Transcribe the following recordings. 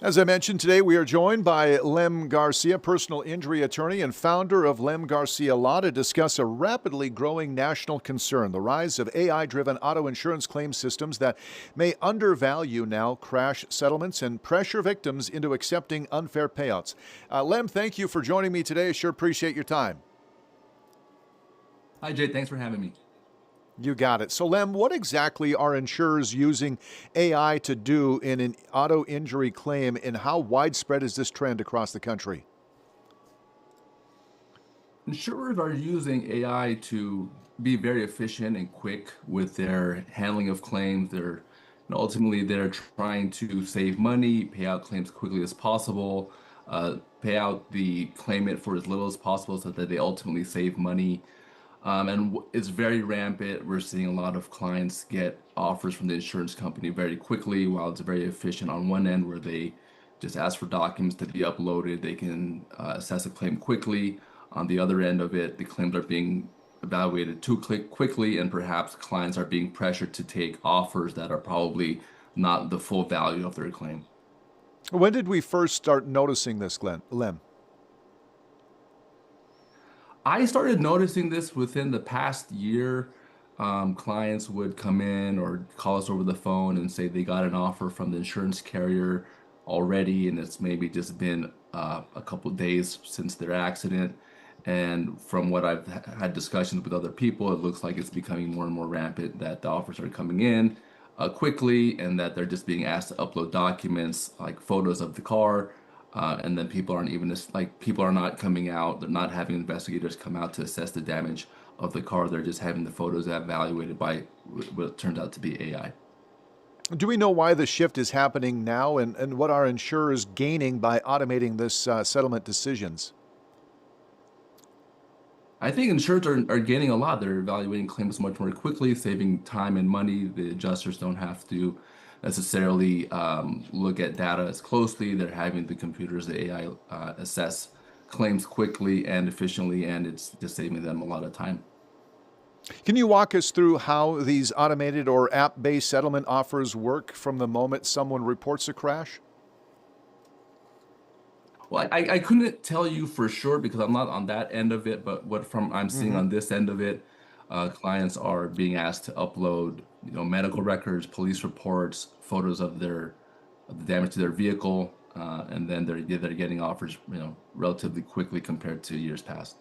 As I mentioned today, we are joined by Lem Garcia, personal injury attorney and founder of Lem Garcia Law, to discuss a rapidly growing national concern, the rise of AI-driven auto insurance claim systems that may undervalue now crash settlements and pressure victims into accepting unfair payouts. Lem, thank you for joining me today. I sure appreciate your time. Hi, Jay. Thanks for having me. You got it. So, Lem, what exactly are insurers using AI to do in an auto injury claim, and how widespread is this trend across the country? Insurers are using AI to be very efficient and quick with their handling of claims. Ultimately, they're trying to save money, pay out claims quickly as possible, pay out the claimant for as little as possible so that they ultimately save money. It's very rampant. We're seeing a lot of clients get offers from the insurance company very quickly, while it's very efficient on one end where they just ask for documents to be uploaded. They can assess a claim quickly. On the other end of it, the claims are being evaluated too quickly, and perhaps clients are being pressured to take offers that are probably not the full value of their claim. When did we first start noticing this, Lem? I started noticing this within the past year. Clients would come in or call us over the phone and say they got an offer from the insurance carrier already, and it's maybe just been a couple days since their accident. And from what I've had discussions with other people, it looks like it's becoming more and more rampant that the offers are coming in quickly, and that they're just being asked to upload documents like photos of the car, and then people aren't even people are not coming out. They're not having investigators come out to assess the damage of the car. They're just having the photos evaluated by what turns out to be AI. Do we know why the shift is happening now, and what are insurers gaining by automating this settlement decisions? I think insurers are gaining a lot. They're evaluating claims much more quickly, saving time and money. The adjusters don't have to necessarily look at data as closely. They're having the computers, the AI, assess claims quickly and efficiently, and it's just saving them a lot of time. Can you walk us through how these automated or app-based settlement offers work from the moment someone reports a crash? Well, I couldn't tell you for sure because I'm not on that end of it, but what from I'm seeing Hmm. on this end of it, clients are being asked to upload, medical records, police reports, photos of the damage to their vehicle, and then they're getting offers, relatively quickly compared to years past.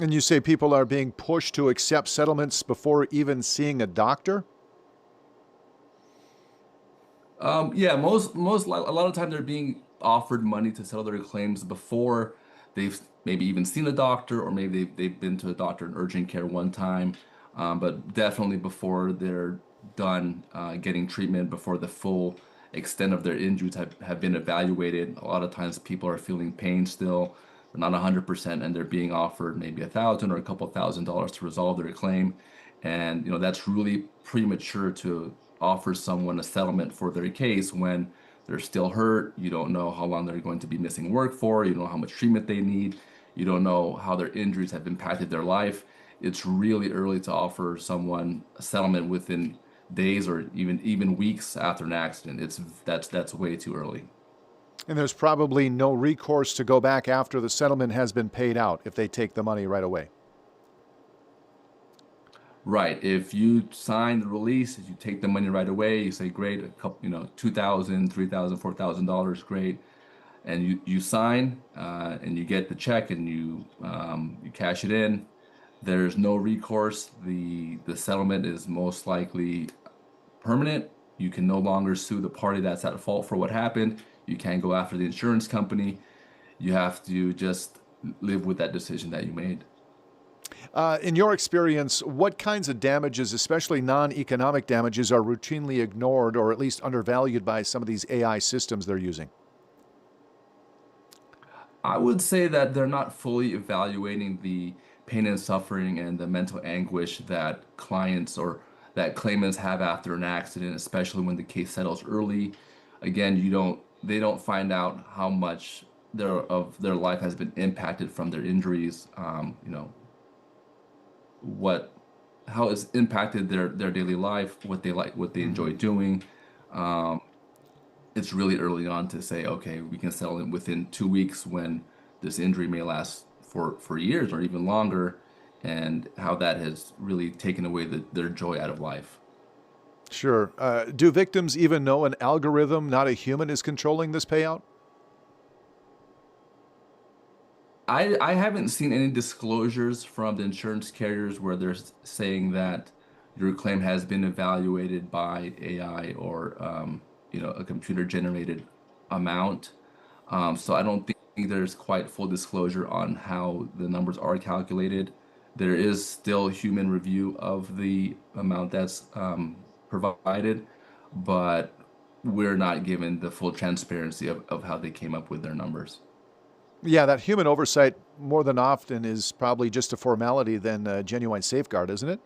And you say people are being pushed to accept settlements before even seeing a doctor? Yeah, a lot of time they're being offered money to settle their claims before they've maybe even seen a doctor, or maybe they've been to a doctor in urgent care one time, but definitely before they're done getting treatment, before the full extent of their injuries have been evaluated. A lot of times people are feeling pain still, they're not 100%, and they're being offered maybe $1,000 or a couple $1,000s to resolve their claim. And that's really premature to offer someone a settlement for their case when they're still hurt. You don't know how long they're going to be missing work for. You don't know how much treatment they need. You don't know how their injuries have impacted their life. It's really early to offer someone a settlement within days or even weeks after an accident. That's way too early. And there's probably no recourse to go back after the settlement has been paid out if they take the money right away. Right. If you sign the release, if you take the money right away, you say, great, a couple, 2,000, 3,000, $4,000, great. And you sign, and you get the check, and you cash it in. There's no recourse. The settlement is most likely permanent. You can no longer sue the party that's at fault for what happened. You can't go after the insurance company. You have to just live with that decision that you made. In your experience, what kinds of damages, especially non-economic damages, are routinely ignored or at least undervalued by some of these AI systems they're using? I would say that they're not fully evaluating the pain and suffering and the mental anguish that clients or that claimants have after an accident, especially when the case settles early. Again, they don't find out how much their life has been impacted from their injuries. What how it's impacted their daily life, what they like, what they Hmm. enjoy doing. Um, it's really early on to say, okay, we can settle it within 2 weeks when this injury may last for years or even longer, and how that has really taken away their joy out of life. Sure. Do victims even know an algorithm, not a human, is controlling this payout? I haven't seen any disclosures from the insurance carriers where they're saying that your claim has been evaluated by AI or a computer generated amount. So I don't think there's quite full disclosure on how the numbers are calculated. There is still human review of the amount that's provided, but we're not given the full transparency of how they came up with their numbers. Yeah, that human oversight more than often is probably just a formality than a genuine safeguard, isn't it?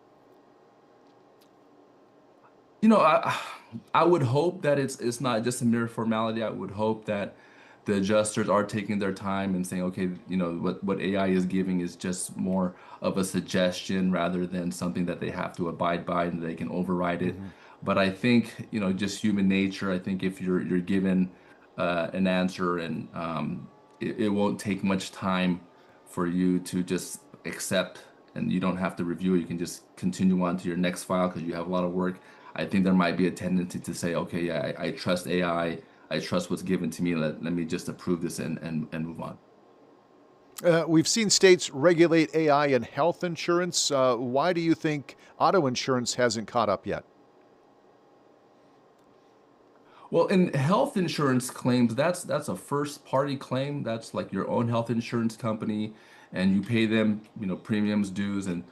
You know, I would hope that it's not just a mere formality. I would hope that the adjusters are taking their time and saying, okay, what AI is giving is just more of a suggestion rather than something that they have to abide by and they can override it. Hmm. But I think, just human nature. I think if you're given an answer and it won't take much time for you to just accept, and you don't have to review it. You can just continue on to your next file because you have a lot of work. I think there might be a tendency to say, okay, yeah, I trust AI. I trust what's given to me. Let me just approve this and move on. We've seen states regulate AI in health insurance. Why do you think auto insurance hasn't caught up yet? Well, in health insurance claims, that's a first party claim. That's like your own health insurance company, and you pay them, premiums, dues, and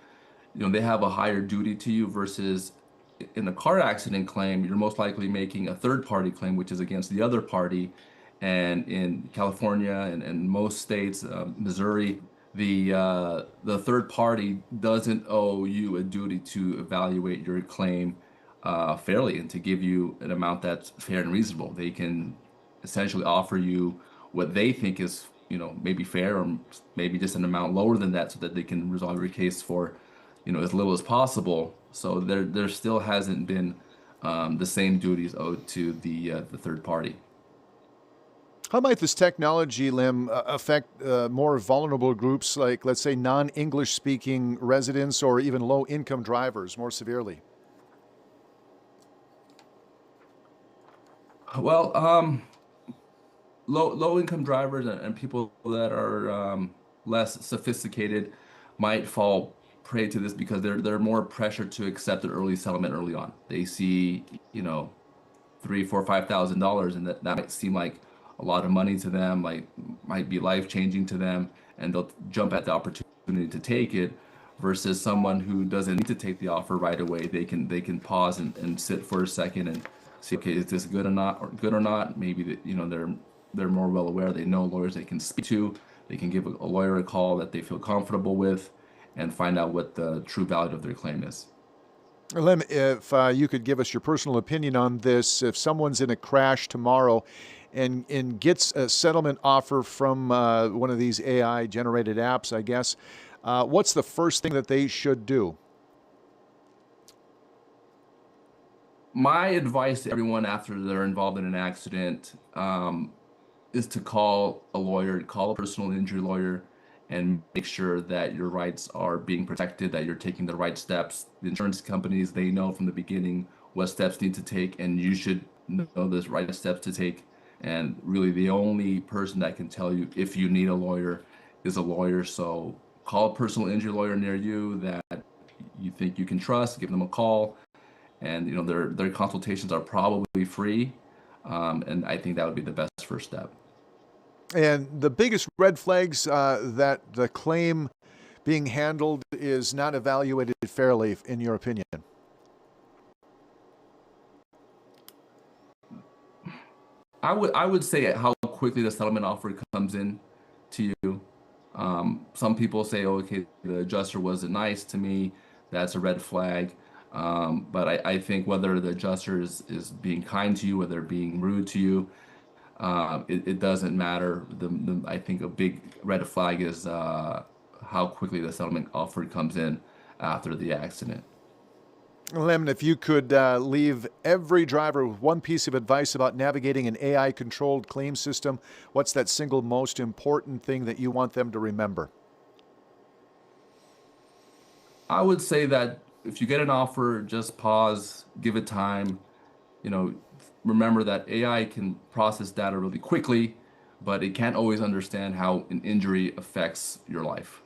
they have a higher duty to you versus in a car accident claim, you're most likely making a third party claim, which is against the other party. And in California and most states, Missouri, the third party doesn't owe you a duty to evaluate your claim fairly and to give you an amount that's fair and reasonable. They can essentially offer you what they think is, maybe fair or maybe just an amount lower than that so that they can resolve your case for, as little as possible. So there still hasn't been the same duties owed to the third party. How might this technology, Lim, affect more vulnerable groups like, let's say, non English speaking residents or even low income drivers more severely? Well, low income drivers and people that are less sophisticated might fall prey to this because they're more pressured to accept an early settlement early on. They see, three, four, $5,000, and that might seem like a lot of money to them, like might be life changing to them, and they'll jump at the opportunity to take it. Versus someone who doesn't need to take the offer right away, they can pause and sit for a second and see, okay, is this good or not, Maybe that they're more well aware. They know lawyers they can speak to. They can give a lawyer a call that they feel comfortable with, and find out what the true value of their claim is. Lim, if you could give us your personal opinion on this, if someone's in a crash tomorrow and gets a settlement offer from one of these AI generated apps, I guess, what's the first thing that they should do? My advice to everyone after they're involved in an accident is to call a lawyer, call a personal injury lawyer, and make sure that your rights are being protected, that you're taking the right steps. The insurance companies, they know from the beginning what steps need to take, and you should know the right steps to take. And really, the only person that can tell you if you need a lawyer is a lawyer. So call a personal injury lawyer near you that you think you can trust, give them a call, and their consultations are probably free. And I think that would be the best first step. And the biggest red flags that the claim being handled is not evaluated fairly, in your opinion? I would say how quickly the settlement offer comes in to you. Some people say, oh, okay, the adjuster wasn't nice to me. That's a red flag. But I think whether the adjuster is being kind to you, whether they're being rude to you, it doesn't matter. I think a big red flag is how quickly the settlement offer comes in after the accident. Lem, if you could leave every driver with one piece of advice about navigating an AI-controlled claim system, what's that single most important thing that you want them to remember? I would say that if you get an offer, just pause, give it time. You know, remember that AI can process data really quickly, but it can't always understand how an injury affects your life.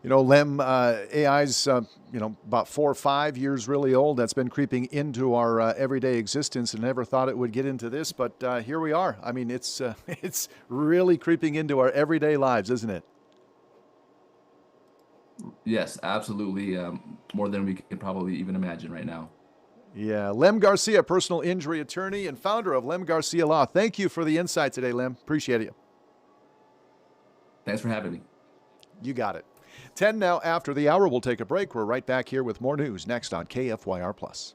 Lem, AI's, about 4 or 5 years really old. That's been creeping into our everyday existence, and never thought it would get into this, but here we are. I mean, it's it's really creeping into our everyday lives, isn't it? Yes, absolutely. More than we can probably even imagine right now. Yeah. Lem Garcia, personal injury attorney and founder of Lem Garcia Law. Thank you for the insight today, Lem. Appreciate it. Thanks for having me. You got it. 10 now after the hour. We'll take a break. We're right back here with more news next on KFYR Plus.